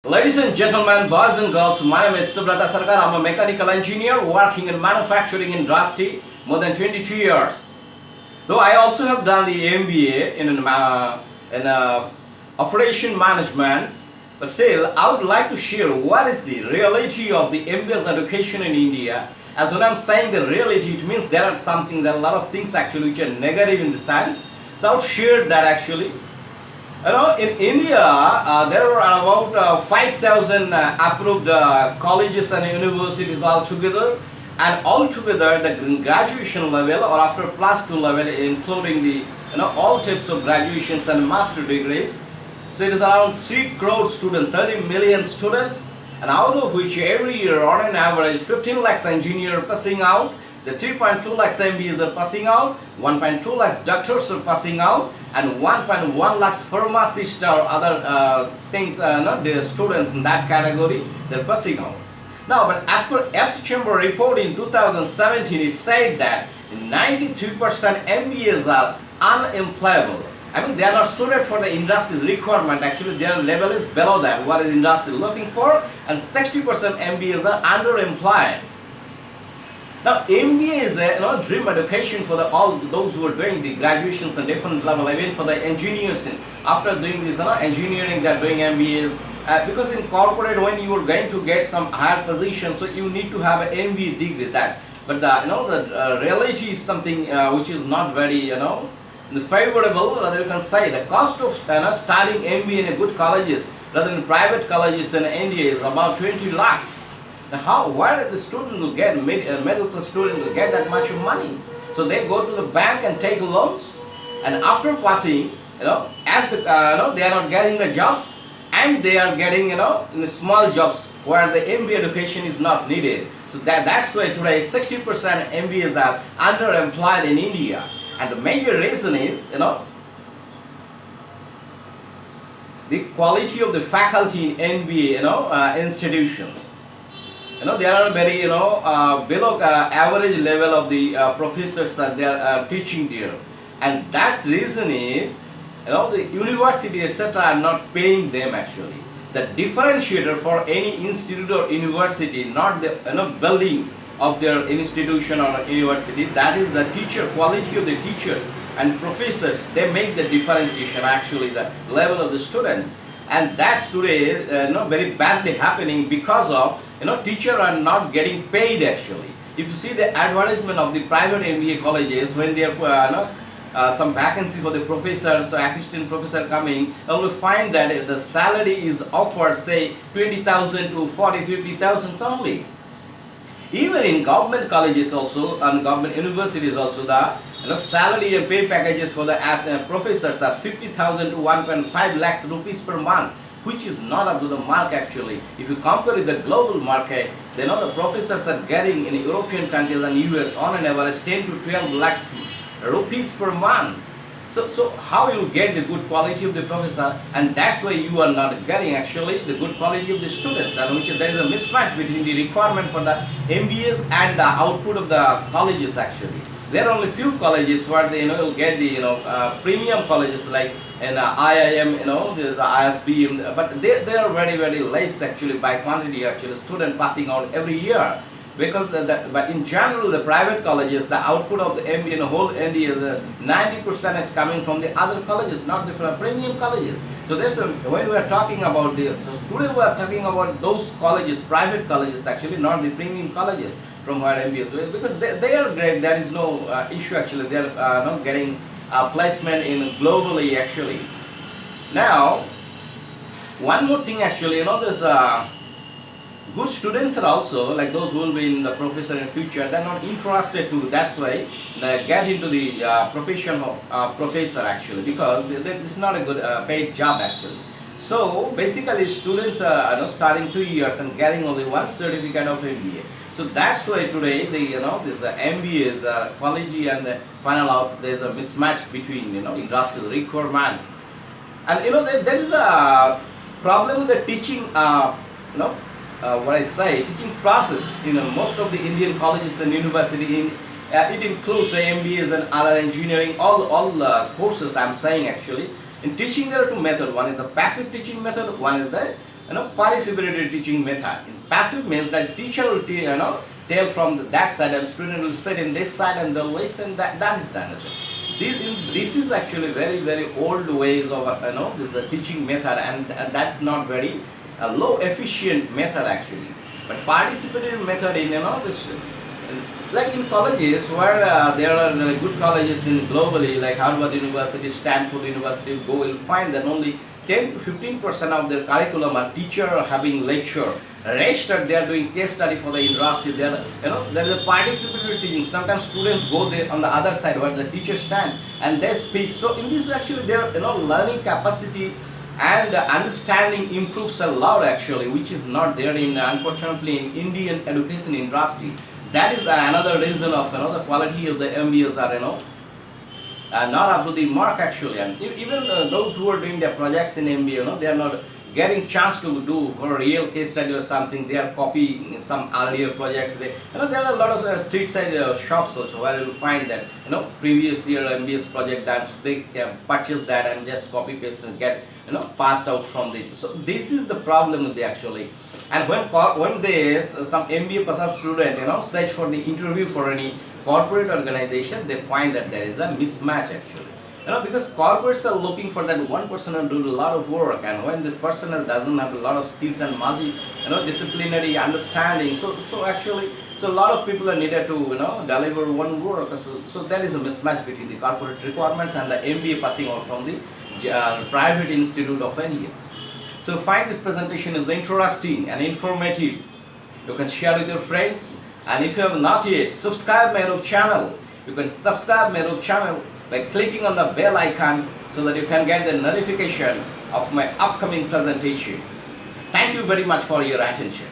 Ladies and gentlemen, boys and girls, my name is Subrata Sarker. I'm a mechanical engineer working in manufacturing industry more than 22 years. Though I also have done the MBA in operation management, but still I would like to share what is the reality of the MBA education in India. As when I'm saying the reality, it means there are a lot of things actually which are negative in the sense. So I would share that actually. In India, there are about 5,000 approved colleges and universities altogether, and altogether the graduation level or after plus 2 level, including the all types of graduations and master degrees. So it is around 3 crore students, 30 million students, and out of which every year on an average 15 lakhs engineers passing out. The 3.2 lakhs MBAs are passing out, 1.2 lakhs doctors are passing out, and 1.1 lakhs pharmacists or other the students in that category, they're passing out. Now, but as per S Chamber report in 2017, it said that 93% MBAs are unemployable. I mean, they are not suited for the industry's requirement. Actually, their level is below that, what is industry looking for, and 60% MBAs are underemployed. Now, MBA is a dream education for all those who are doing the graduations and different level, even for the engineers. After doing this engineering, they are doing MBAs. Because in corporate, when you are going to get some higher position, so you need to have an MBA degree. But the reality is something which is not very favorable. Rather, you can say the cost of studying MBA in a good colleges, rather than private colleges in India, is about 20 lakhs. Now, where the student will get, medical student will get that much of money? So they go to the bank and take loans, and after passing, as they are not getting the jobs, and they are getting, in the small jobs where the MBA education is not needed. So that's why today 60% MBAs are underemployed in India, and the major reason is, the quality of the faculty in MBA, institutions. There are very, below average level of the professors that they are teaching there. And that's reason is, the university, etc. are not paying them actually. The differentiator for any institute or university, not the building of their institution or university, that is the teacher, quality of the teachers and professors. They make the differentiation actually, the level of the students. And that's today very badly happening because of teachers are not getting paid actually. If you see the advertisement of the private MBA colleges, when they are some vacancy for the professors or assistant professor coming, you will find that the salary is offered say 20,000 to 40,000-50,000 only. Even in government colleges also and government universities also, the salary and pay packages for the professors are 50,000 to 1.5 lakhs rupees per month, which is not up to the mark actually. If you compare with the global market, the professors are getting in European countries and US on an average 10 to 12 lakhs rupees per month. So how you get the good quality of the professor, and that's why you are not getting actually the good quality of the students, and which there is a mismatch between the requirement for the MBAs and the output of the colleges actually. There are only few colleges where they will get the premium colleges like in IIM, there's ISB, but they are very very less actually by quantity actually student passing out every year. Because but in general, the private colleges, the output of the MBA in the whole India is 90% is coming from the other colleges, not the premium colleges. So that's when we are talking about so today we are talking about those colleges, private colleges actually, not the premium colleges from where MBAs, because they are great. There is no issue actually. They are not getting placement in globally actually. Now, one more thing actually, there's good students are also, like those who will be in the professor in future, they're not interested to, that's why they get into the profession of professor actually, because this is not a good paid job actually. So basically students are starting 2 years and getting only one certificate of MBA. So that's why today this MBA is quality and the final out, there's a mismatch between industrial requirement. And there is a problem with the teaching what I say, teaching process in most of the Indian colleges and universities. It includes the MBAs and other engineering, all courses I'm saying actually. In teaching there are two methods. One is the passive teaching method, one is the participatory teaching method. Passive means that teacher will tell from that side and student will sit in this side and they'll listen. That is done. This is actually very old ways of this teaching method, and that's not very low efficient method actually. But participatory method in this, like in colleges where there are good colleges in globally like Harvard University, Stanford University, go will find that only 10 to 15% of their curriculum are teacher having lecture. Rest they are doing case study for the university. They are, there is a participatory teaching. Sometimes students go there on the other side where the teacher stands and they speak. So in this actually their learning capacity and understanding improves a lot actually, which is not there in unfortunately in Indian education industry. That is another reason of the quality of the MBAs are not up to the mark actually, and even those who are doing their projects in MBA, they are not getting chance to do for a real case study or something. They are copying some earlier projects. There are a lot of street side shops also where you will find that previous year MBA's project that they purchase that and just copy paste and get passed out from it. So this is the problem with the actually. And when there's some MBA person student search for the interview for any corporate organization, they find that there is a mismatch actually. Because corporates are looking for that one person who do a lot of work, and when this person doesn't have a lot of skills and disciplinary understanding, so a lot of people are needed to deliver one work. So there is a mismatch between the corporate requirements and the MBA passing out from the private institute of India. So find this presentation is interesting and informative. You can share with your friends, and if you have not yet subscribed my YouTube channel, you can subscribe my YouTube channel by clicking on the bell icon so that you can get the notification of my upcoming presentation. Thank you very much for your attention.